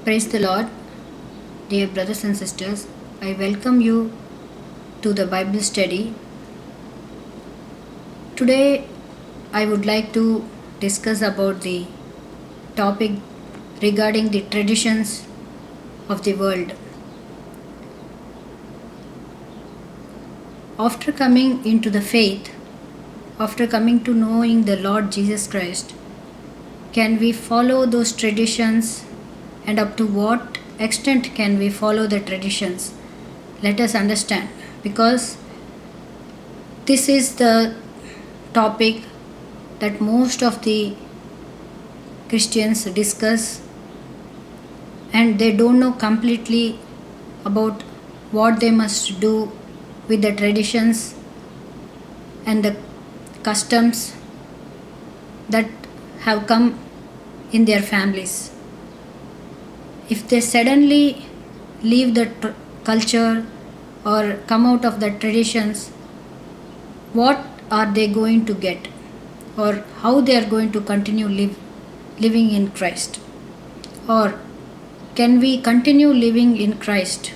Praise the Lord, dear brothers and sisters. I welcome you to the Bible study. Today, I would like to discuss about the topic regarding the traditions of the world. After coming into the faith, after coming to knowing the Lord Jesus Christ, can we follow those traditions, and up to what extent can we follow the traditions? Let us understand, because this is the topic that most of the Christians discuss, and they don't know completely about what they must do with the traditions and the customs that have come in their families. If they suddenly leave the culture or come out of the traditions, what are they going to get, or how they are going to continue living in Christ? Or can we continue living in Christ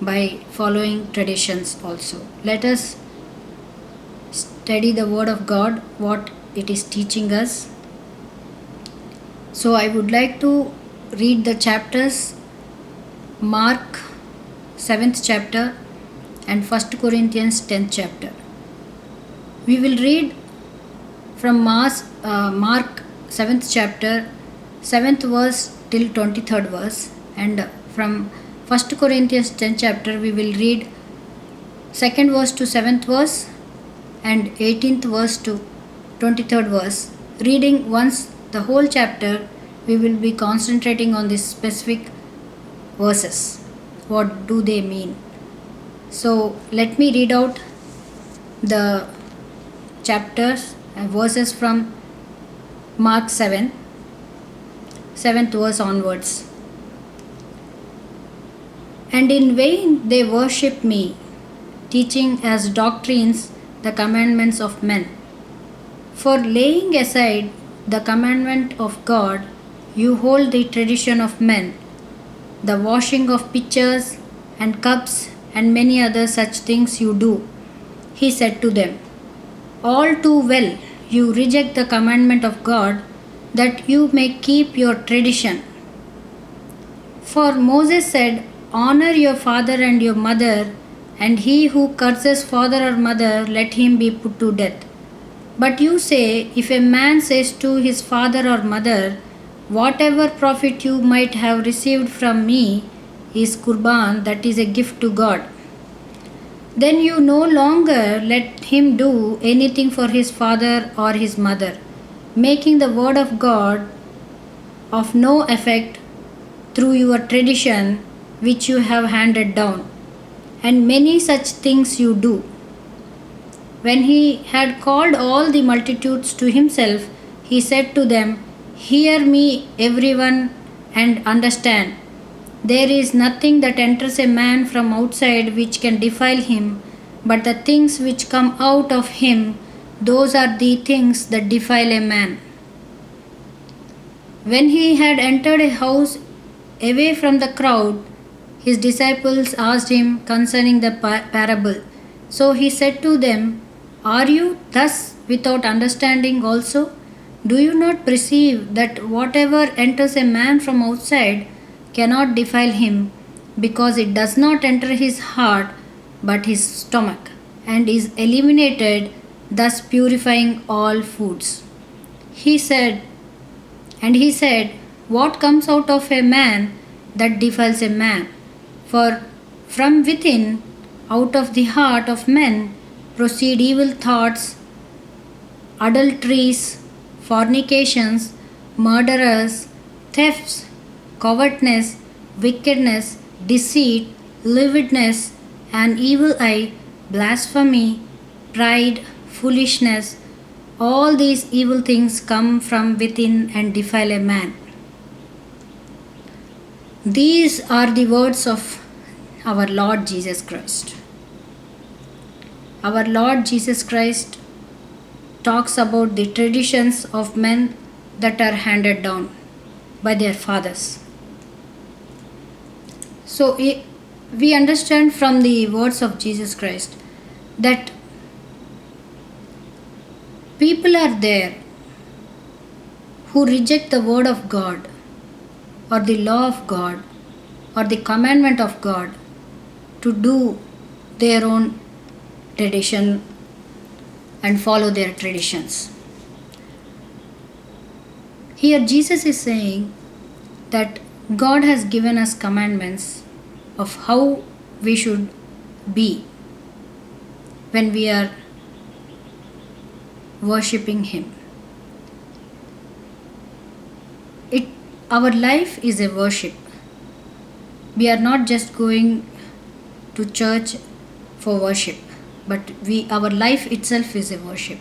by following traditions also? Let us study the Word of God, what it is teaching us. So I would like to read the chapters Mark 7th chapter and 1 Corinthians 10th chapter. We will read from Mark 7th chapter 7th verse till 23rd verse, and from 1 Corinthians 10th chapter we will read 2nd verse to 7th verse and 18th verse to 23rd verse. Reading once the whole chapter, we will be concentrating on these specific verses. What do they mean? So let me read out the chapters and verses from Mark 7th verse onwards. And in vain they worship me, teaching as doctrines the commandments of men. For laying aside the commandment of God, you hold the tradition of men, the washing of pitchers and cups and many other such things you do. He said to them, all too well, you reject the commandment of God, that you may keep your tradition. For Moses said, honor your father and your mother, and he who curses father or mother, let him be put to death. But you say, if a man says to his father or mother, whatever profit you might have received from me is Qurban, that is a gift to God, then you no longer let him do anything for his father or his mother, making the word of God of no effect through your tradition which you have handed down. And many such things you do. When he had called all the multitudes to himself, he said to them, hear me, everyone, and understand. There is nothing that enters a man from outside which can defile him, but the things which come out of him, those are the things that defile a man. When he had entered a house away from the crowd, his disciples asked him concerning the parable. So he said to them, are you thus without understanding also? Do you not perceive that whatever enters a man from outside cannot defile him, because it does not enter his heart but his stomach, and is eliminated, thus purifying all foods? He said, what comes out of a man that defiles a man? For from within, out of the heart of men, proceed evil thoughts, adulteries, fornications, murderers, thefts, covetousness, wickedness, deceit, lewdness, an evil eye, blasphemy, pride, foolishness. All these evil things come from within and defile a man. These are the words of our Lord Jesus Christ. Our Lord Jesus Christ talks about the traditions of men that are handed down. by their fathers. So we understand from the words of Jesus Christ that people are there who reject the word of God or the law of God or the commandment of God to do their own tradition and follow their traditions. Here Jesus is saying that God has given us commandments of how we should be when we are worshipping Him. Our life is a worship. We are not just going to church for worship, but our life itself is a worship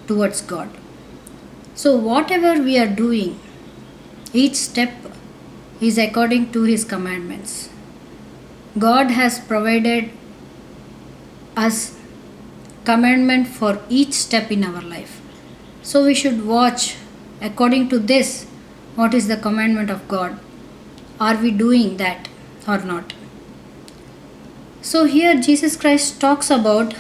towards God. So whatever we are doing, each step is according to His commandments. God has provided us commandment for each step in our life. So we should watch according to this, what is the commandment of God? Are we doing that or not? So here Jesus Christ talks about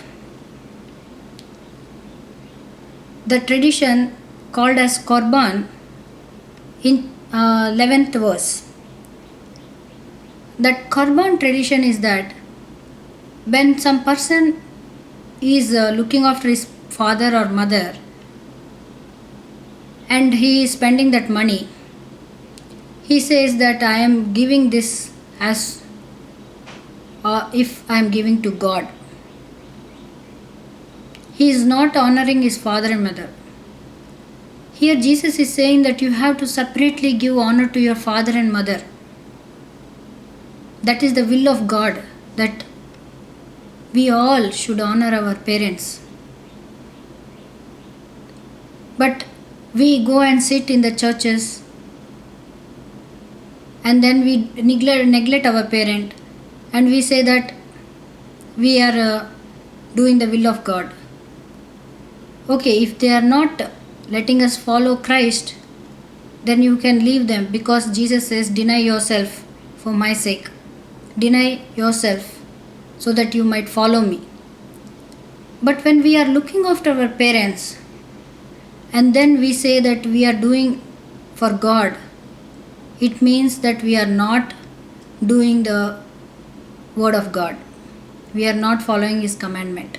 the tradition called as Korban in 11th verse. That Korban tradition is that when some person is looking after his father or mother and he is spending that money, he says that I am giving this as if I am giving to God. He is not honoring his father and mother. Here Jesus is saying that you have to separately give honor to your father and mother. That is the will of God, that we all should honor our parents. But we go and sit in the churches and then we neglect our parent and we say that we are doing the will of God. Okay, if they are not letting us follow Christ, then you can leave them, because Jesus says, deny yourself for my sake. Deny yourself so that you might follow me. But when we are looking after our parents and then we say that we are doing for God, it means that we are not doing the word of God. We are not following His commandment.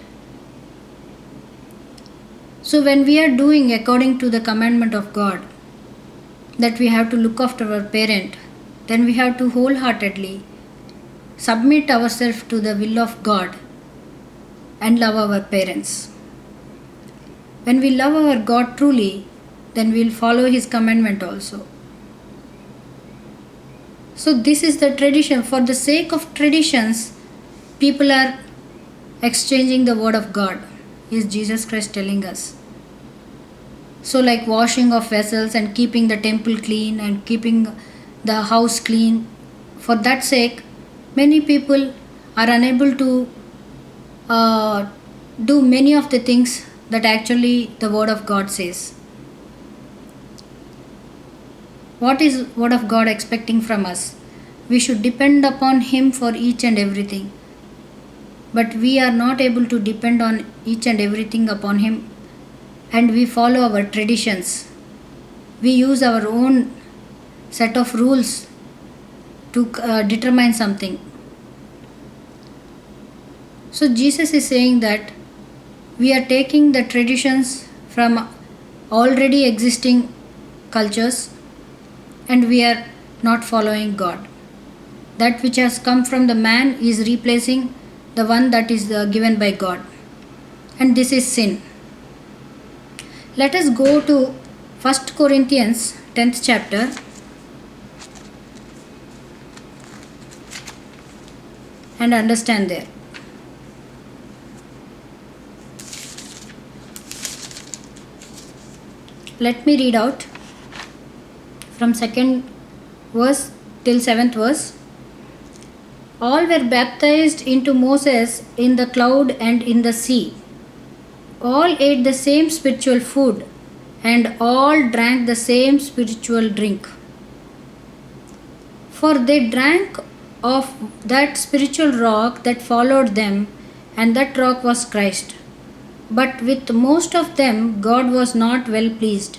So when we are doing according to the commandment of God, that we have to look after our parent, then we have to wholeheartedly submit ourselves to the will of God and love our parents. When we love our God truly, then we will follow His commandment also. So this is the tradition. For the sake of traditions, people are exchanging the word of God, is Jesus Christ telling us. So like washing of vessels and keeping the temple clean and keeping the house clean, for that sake, many people are unable to do many of the things that actually the word of God says. What is word of God expecting from us? We should depend upon Him for each and everything. But we are not able to depend on each and everything upon Him, and we follow our traditions. We use our own set of rules to determine something. So Jesus is saying that we are taking the traditions from already existing cultures and we are not following God. That which has come from the man is replacing the one that is given by God. And this is sin. Let us go to 1 Corinthians 10th chapter. And understand there. Let me read out from 2nd verse till 7th verse. All were baptized into Moses in the cloud and in the sea. All ate the same spiritual food and all drank the same spiritual drink. For they drank of that spiritual rock that followed them, and that rock was Christ. But with most of them God was not well pleased,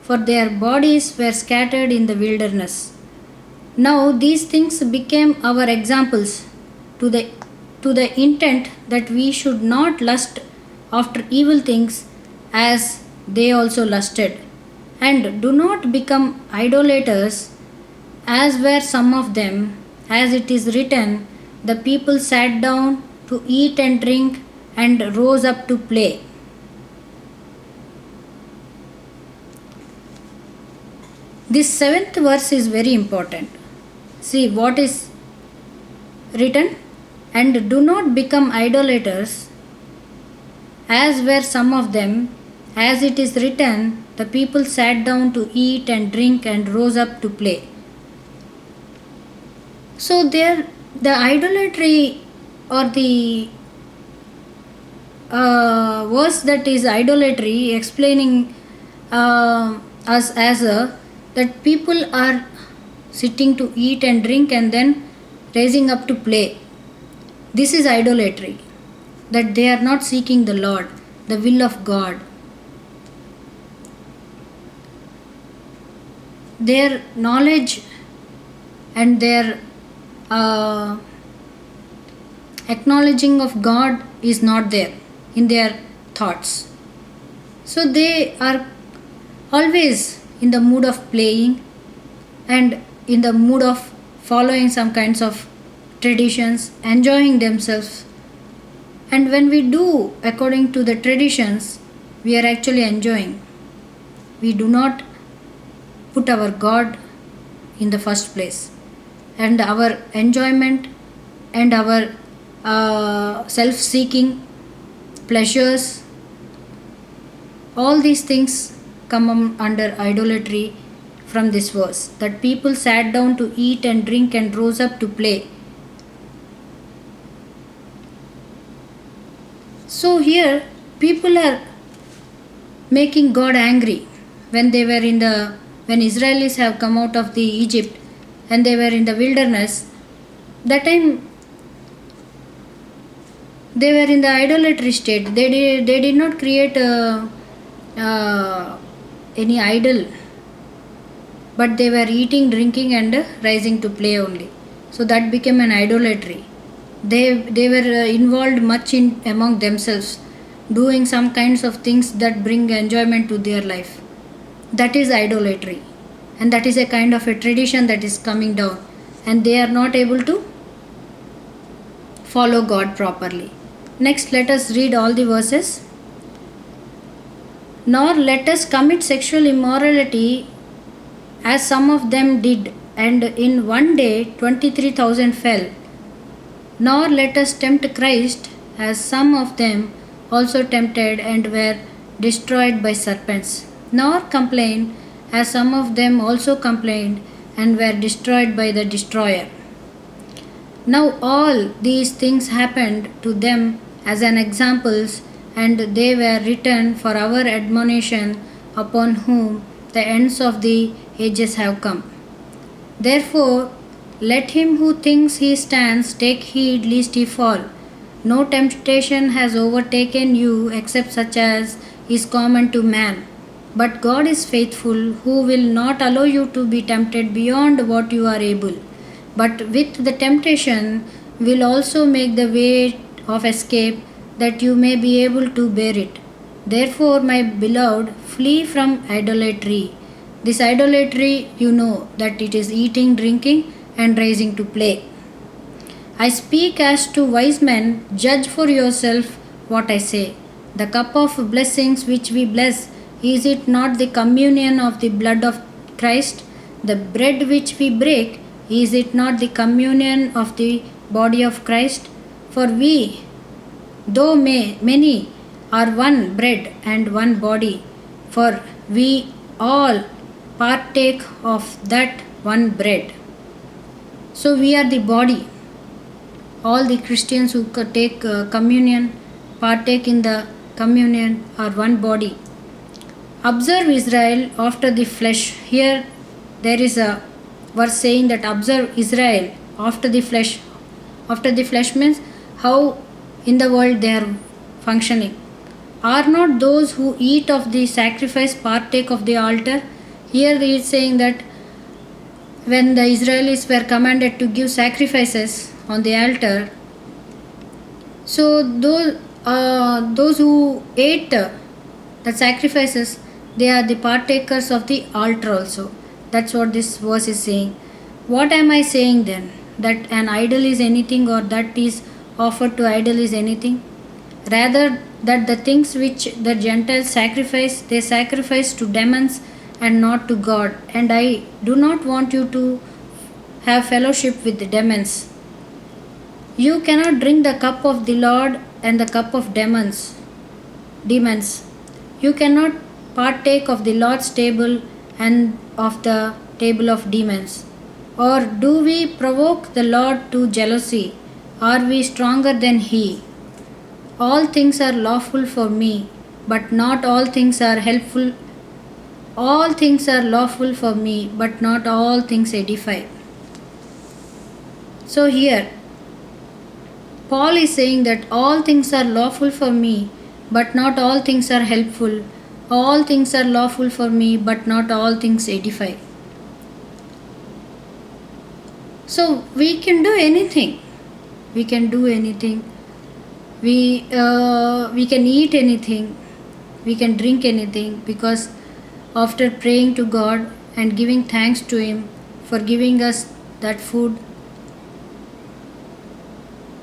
for their bodies were scattered in the wilderness. Now these things became our examples, to the intent that we should not lust after evil things as they also lusted. And do not become idolaters, as were some of them, as it is written, the people sat down to eat and drink and rose up to play. This 7th verse is very important. See what is written. And do not become idolaters, as were some of them, as it is written, the people sat down to eat and drink and rose up to play. So there, the idolatry, or the verse that is idolatry, explaining us as that people are sitting to eat and drink and then raising up to play. This is idolatry, that they are not seeking the Lord, the will of God. Their knowledge and their acknowledging of God is not there in their thoughts. So they are always in the mood of playing and in the mood of following some kinds of traditions, enjoying themselves. And when we do according to the traditions, we are actually enjoying. We do not put our God in the first place. And our enjoyment and our self-seeking pleasures, all these things come under idolatry from this verse. That people sat down to eat and drink and rose up to play. So here people are making God angry when they were when Israelis have come out of the Egypt and they were in the wilderness. That time they were in the idolatry state. They did not create any idol, but they were eating, drinking and rising to play only. So that became an idolatry. They were involved much in among themselves, doing some kinds of things that bring enjoyment to their life. That is idolatry, and that is a kind of a tradition that is coming down, and they are not able to follow God properly. Next, let us read all the verses. Nor let us commit sexual immorality, as some of them did, and in one day 23,000 fell. Nor let us tempt Christ, as some of them also tempted and were destroyed by serpents. Nor complain, as some of them also complained and were destroyed by the destroyer. Now all these things happened to them as an examples, and they were written for our admonition, upon whom the ends of the ages have come. Therefore, let him who thinks he stands take heed lest he fall. No temptation has overtaken you except such as is common to man. But God is faithful, who will not allow you to be tempted beyond what you are able, but with the temptation will also make the way of escape, that you may be able to bear it. Therefore, my beloved, flee from idolatry. This idolatry, you know that it is eating, drinking, and rising to play. I speak as to wise men, judge for yourself what I say. The cup of blessings which we bless, is it not the communion of the blood of Christ? The bread which we break, is it not the communion of the body of Christ? For we, though many, are one bread and one body, for we all partake of that one bread. So we are the body. All the Christians who take communion, partake in the communion, are one body. Observe Israel after the flesh. Here there is a verse saying that observe Israel after the flesh. After the flesh means how in the world they are functioning. Are not those who eat of the sacrifice partake of the altar? Here he is saying that when the Israelis were commanded to give sacrifices on the altar, so those who ate the sacrifices, they are the partakers of the altar also. That's what this verse is saying. What am I saying then? That an idol is anything, or that is offered to idol is anything? Rather, that the things which the Gentiles sacrifice, they sacrifice to demons and not to God. And I do not want you to have fellowship with the demons. You cannot drink the cup of the Lord and the cup of demons. You cannot partake of the Lord's table and of the table of demons. Or do we provoke the Lord to jealousy? Are we stronger than He? All things are lawful for me, but not all things are helpful. All things are lawful for me, but not all things edify. So here, Paul is saying that all things are lawful for me, but not all things are helpful. All things are lawful for me, but not all things edify. So we can do anything. We can do anything. We can eat anything. We can drink anything, because after praying to God and giving thanks to Him for giving us that food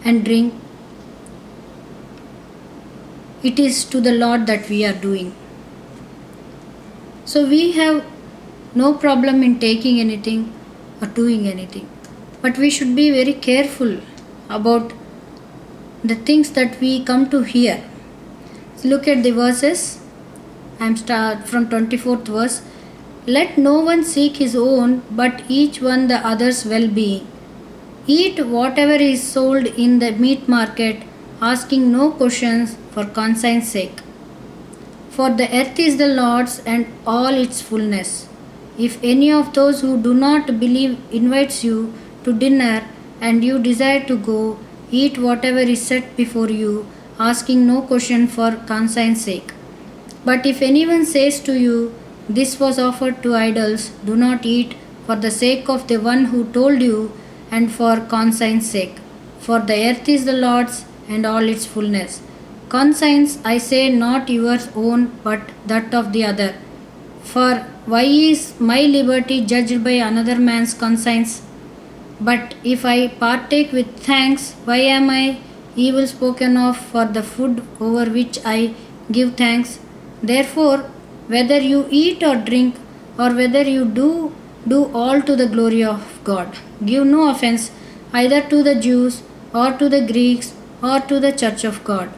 and drink, it is to the Lord that we are doing. So we have no problem in taking anything or doing anything. But we should be very careful about the things that we come to hear. So look at the verses. I am start from 24th verse. Let no one seek his own, but each one the other's well-being. Eat whatever is sold in the meat market, asking no questions for conscience sake. For the earth is the Lord's and all its fullness. If any of those who do not believe invites you to dinner and you desire to go, eat whatever is set before you, asking no question for conscience sake. But if anyone says to you, this was offered to idols, do not eat for the sake of the one who told you and for conscience sake. For the earth is the Lord's and all its fullness. Conscience, I say, not yours own, but that of the other. For why is my liberty judged by another man's conscience? But if I partake with thanks, why am I evil spoken of for the food over which I give thanks? Therefore, whether you eat or drink, or whether you do all to the glory of God. Give no offense either to the Jews or to the Greeks or to the church of God.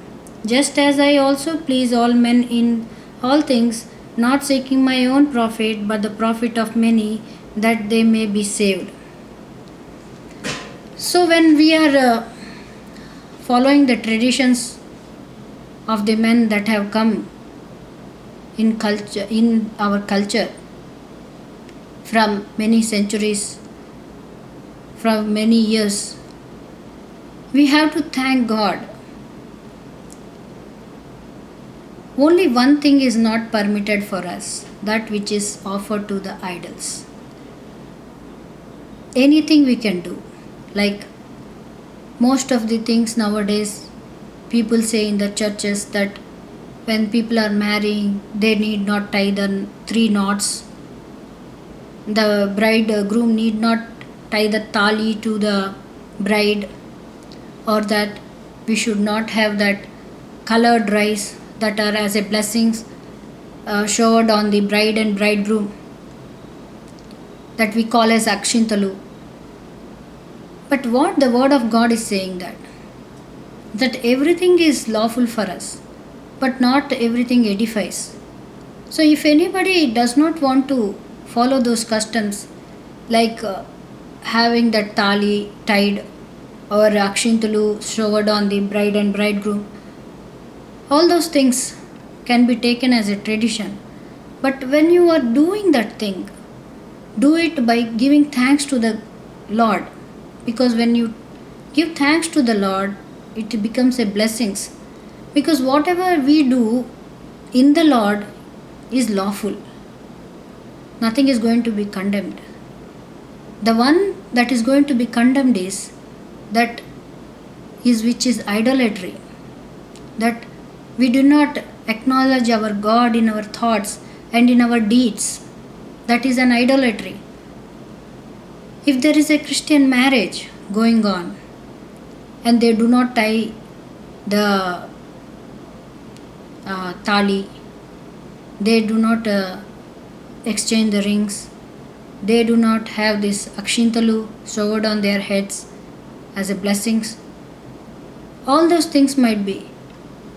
Just as I also please all men in all things, not seeking my own profit, but the profit of many, that they may be saved. So when we are following the traditions of the men that have come in our culture from many centuries, from many years, we have to thank God. Only one thing is not permitted for us, that which is offered to the idols. Anything we can do. Like most of the things nowadays, people say in the churches that when people are marrying, they need not tie the 3 knots. The groom need not tie the tali to the bride, or that we should not have that colored rice that are as a blessings showered on the bride and bridegroom, that we call as akshintalu. But what the word of God is saying, that everything is lawful for us, but not everything edifies. So if anybody does not want to follow those customs, like having that tali tied or akshintalu showered on the bride and bridegroom, all those things can be taken as a tradition. But when you are doing that thing, do it by giving thanks to the Lord, because when you give thanks to the Lord, it becomes a blessing, because whatever we do in the Lord is lawful. Nothing is going to be condemned. The one that is going to be condemned is that is which is idolatry, that we do not acknowledge our God in our thoughts and in our deeds. That is an idolatry. If there is a Christian marriage going on and they do not tie the tali, they do not exchange the rings, they do not have this akshintalu showered on their heads as a blessings, all those things might be.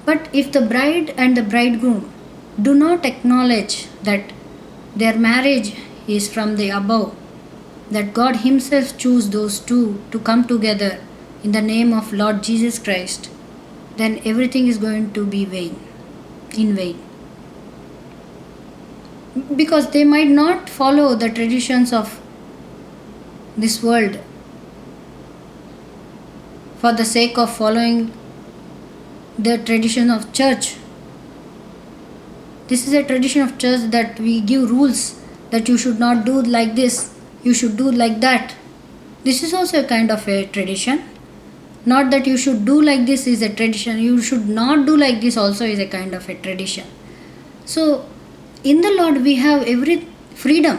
But if the bride and the bridegroom do not acknowledge that their marriage is from the above, that God Himself chose those two to come together in the name of Lord Jesus Christ, then everything is going to be in vain. Because they might not follow the traditions of this world for the sake of following the tradition of church. This is a tradition of church that we give rules that you should not do like this, you should do like that. This is also a kind of a tradition. Not that you should do like this is a tradition, you should not do like this also is a kind of a tradition. So in the Lord we have every freedom.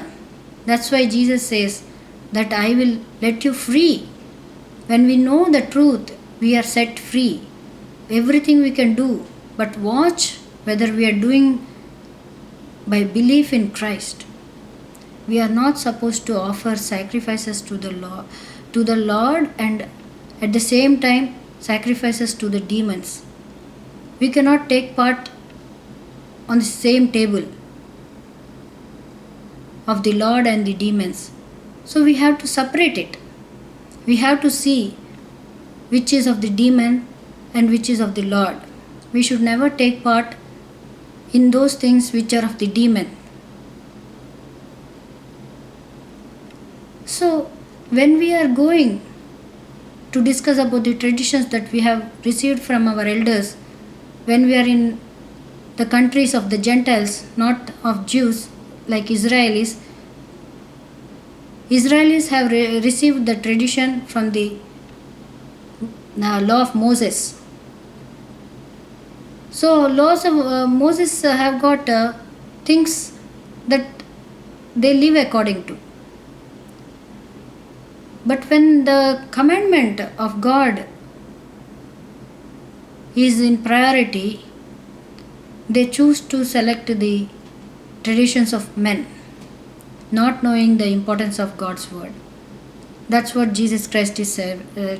That's why Jesus says that I will let you free. When we know the truth, we are set free. Everything we can do, but watch whether we are doing by belief in Christ. We are not supposed to offer sacrifices to the Lord and at the same time sacrifices to the demons. We cannot take part on the same table of the Lord and the demons. So we have to separate it. We have to see which is of the demon and which is of the Lord. We should never take part in those things which are of the demon. So when we are going to discuss about the traditions that we have received from our elders, when we are in the countries of the Gentiles, not of Jews like Israelis have received the tradition from the law of Moses. So laws of Moses have got things that they live according to. But when the commandment of God is in priority, they choose to select the traditions of men, not knowing the importance of God's word. That's what Jesus Christ is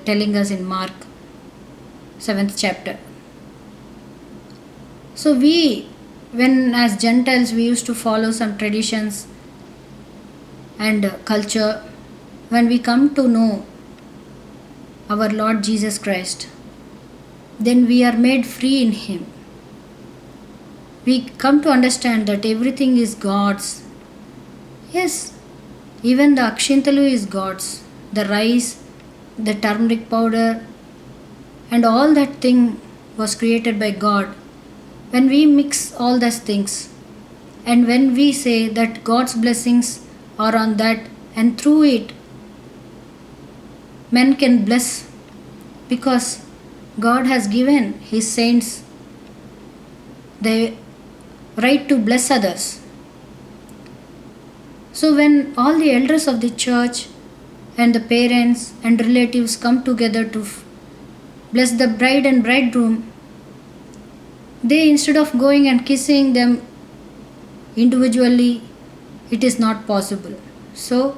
telling us in Mark 7th chapter. So when as Gentiles we used to follow some traditions and culture, when we come to know our Lord Jesus Christ, then we are made free in Him. We come to understand that everything is God's. Yes, even the akshintalu is God's. The rice, the turmeric powder, and all that thing was created by God. When we mix all those things, and when we say that God's blessings are on that, and through it men can bless, because God has given His saints the right to bless others. So when all the elders of the church and the parents and relatives come together to bless the bride and bridegroom, they, instead of going and kissing them individually, it is not possible. So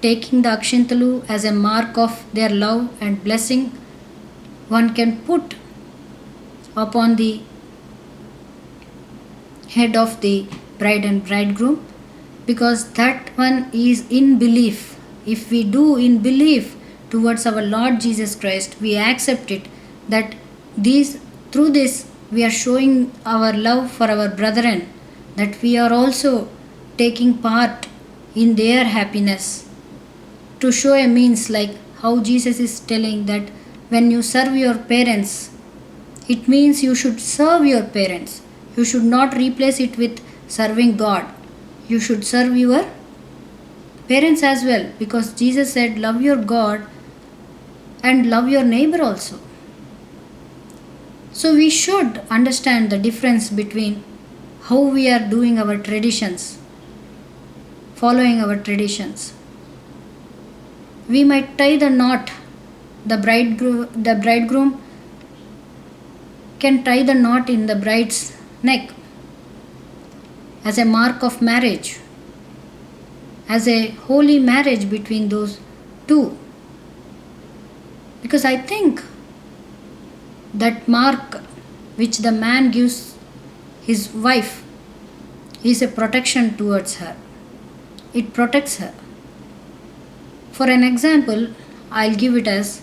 taking the akshintalu as a mark of their love and blessing, one can put upon the head of the bride and bridegroom, because that one is in belief. If we do in belief towards our Lord Jesus Christ, we accept it, that through this we are showing our love for our brethren, that we are also taking part in their happiness, to show a means, like how Jesus is telling that when you serve your parents, it means you should serve your parents. You should not replace it with serving God. You should serve your parents as well, because Jesus said, love your God and love your neighbor also. So we should understand the difference between how we are doing our traditions, following our traditions. We might tie the knot. The bridegroom can tie the knot in the bride's neck as a mark of marriage, as a holy marriage between those two. Because I think that mark which the man gives his wife is a protection towards her. It protects her. For an example, I'll give it as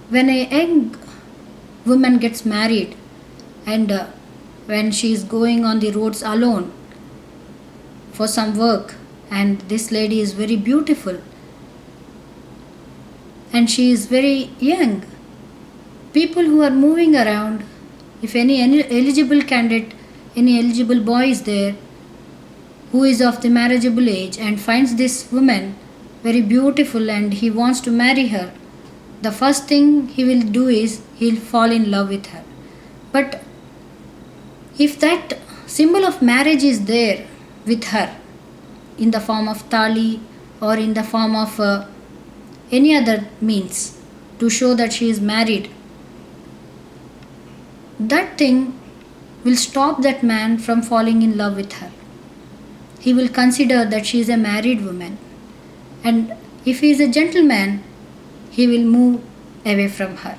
when a young woman gets married and when she is going on the roads alone for some work, and this lady is very beautiful and she is very young, people who are moving around, if any eligible candidate, any eligible boy is there who is of the marriageable age and finds this woman very beautiful and he wants to marry her, the first thing he will do is he'll fall in love with her. But if that symbol of marriage is there with her in the form of tali or in the form of any other means to show that she is married, that thing will stop that man from falling in love with her. He will consider that she is a married woman, and if he is a gentleman, he will move away from her.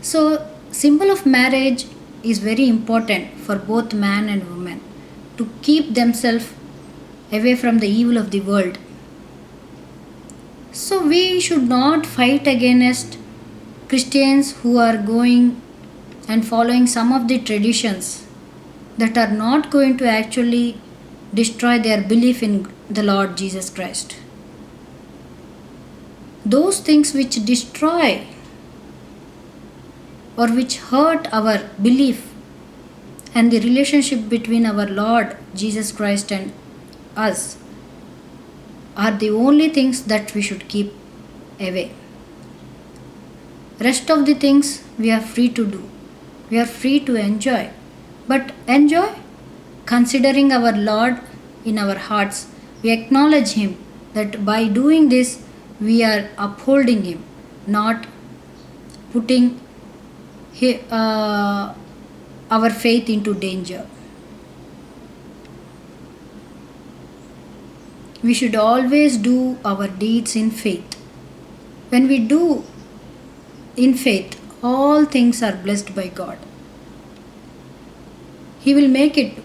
So, symbol of marriage is very important for both man and woman to keep themselves away from the evil of the world. So we should not fight against Christians who are going and following some of the traditions that are not going to actually destroy their belief in the Lord Jesus Christ. Those things which destroy or which hurt our belief and the relationship between our Lord Jesus Christ and us are the only things that we should keep away. Rest of the things we are free to do. We are free to enjoy. But enjoy considering our Lord in our hearts. We acknowledge Him that by doing this we are upholding Him, not putting our faith into danger. We should always do our deeds in faith. When we do in faith, all things are blessed by God. He will make it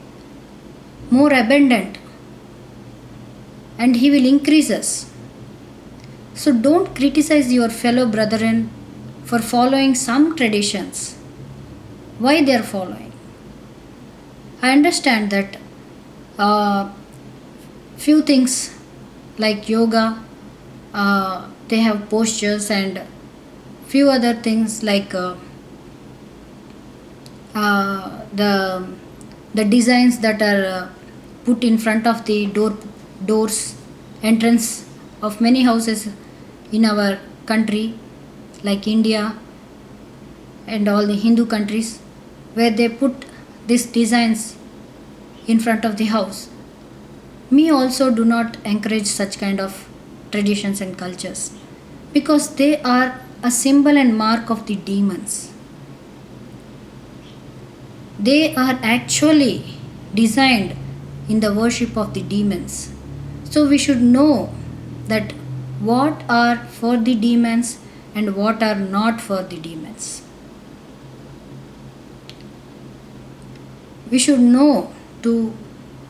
more abundant and He will increase us. So don't criticize your fellow brethren for following some traditions. Why they are following? I understand that few things like yoga, they have postures, and few other things like the designs that are put in front of the doors, entrance of many houses in our country, like India and all the Hindu countries, where they put these designs in front of the house. Me also do not encourage such kind of traditions and cultures, because they are a symbol and mark of the demons. They are actually designed in the worship of the demons. So we should know that what are for the demons and what are not for the demons. We should know to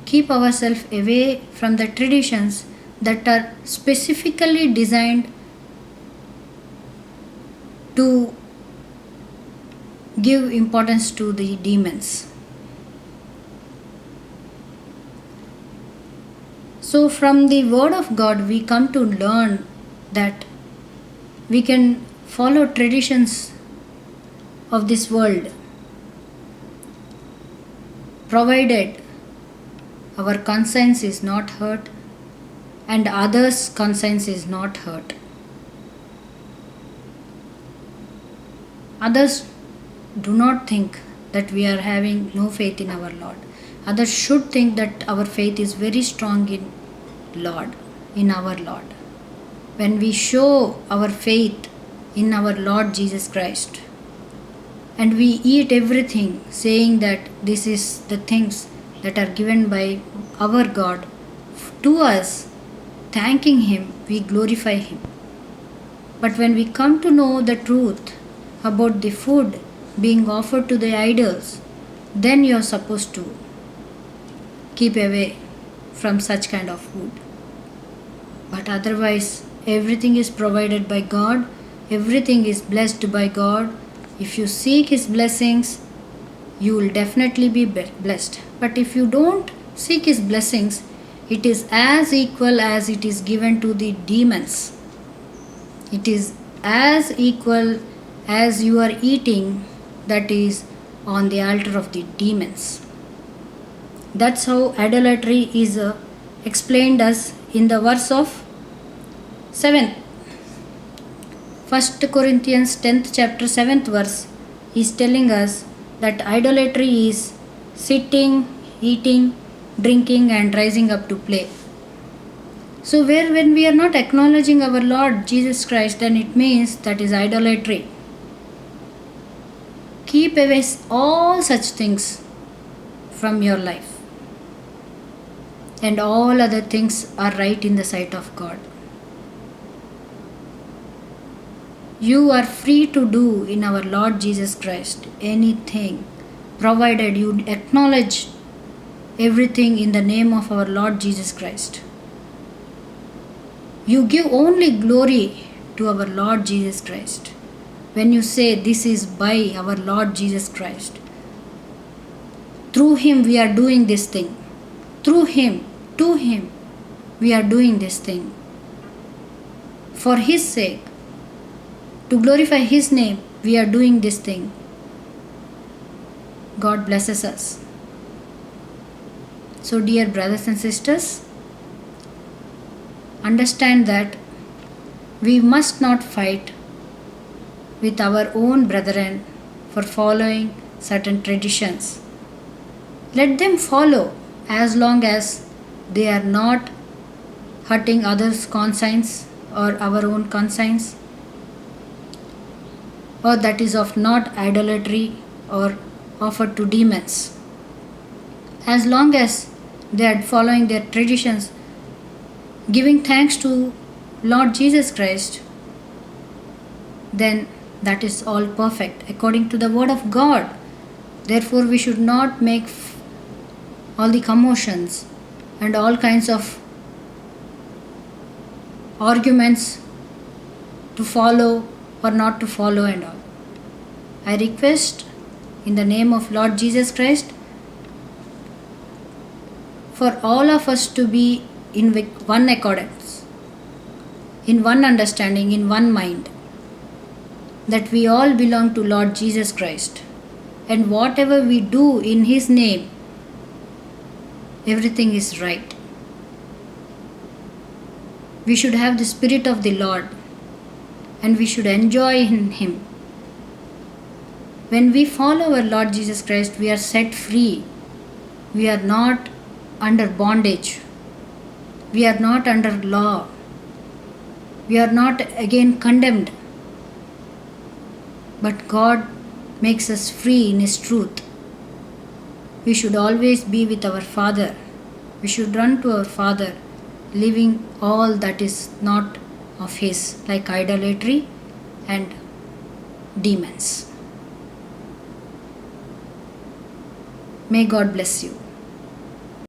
keep ourselves away from the traditions that are specifically designed to give importance to the demons. So, from the Word of God, we come to learn that we can follow traditions of this world, provided our conscience is not hurt and others' conscience is not hurt. Others do not think that we are having no faith in our Lord. Others should think that our faith is very strong in Lord, in our Lord. When we show our faith in our Lord Jesus Christ, and we eat everything saying that this is the things that are given by our God to us, thanking Him, we glorify Him. But when we come to know the truth about the food being offered to the idols, then you are supposed to keep away from such kind of food. But otherwise, everything is provided by God, everything is blessed by God. If you seek His blessings, you will definitely be blessed. But if you don't seek His blessings, it is as equal as it is given to the demons. It is as equal as you are eating that is on the altar of the demons. That's how idolatry is explained as in the verse of 7. 1 Corinthians 10th chapter 7th verse is telling us that idolatry is sitting, eating, drinking and rising up to play. So when we are not acknowledging our Lord Jesus Christ, then it means that is idolatry. Keep away all such things from your life, and all other things are right in the sight of God. You are free to do in our Lord Jesus Christ anything, provided you acknowledge everything in the name of our Lord Jesus Christ. You give only glory to our Lord Jesus Christ. When you say this is by our Lord Jesus Christ, through Him we are doing this thing. Through Him, to Him, we are doing this thing. For His sake, to glorify His name, we are doing this thing. God blesses us. So, dear brothers and sisters, understand that we must not fight with our own brethren for following certain traditions. Let them follow as long as they are not hurting others' conscience or our own conscience, or that is of not idolatry or offered to demons. As long as they are following their traditions, giving thanks to Lord Jesus Christ, then that is all perfect according to the Word of God. Therefore, we should not make all the commotions and all kinds of arguments to follow or not to follow and all. I request in the name of Lord Jesus Christ for all of us to be in one accordance, in one understanding, in one mind, that we all belong to Lord Jesus Christ, and whatever we do in His name, everything is right. We should have the Spirit of the Lord, and we should enjoy in Him. When we follow our Lord Jesus Christ, we are set free. We are not under bondage. We are not under law. We are not again condemned. But God makes us free in His truth. We should always be with our Father. We should run to our Father, leaving all that is not of His, like idolatry and demons. May God bless you.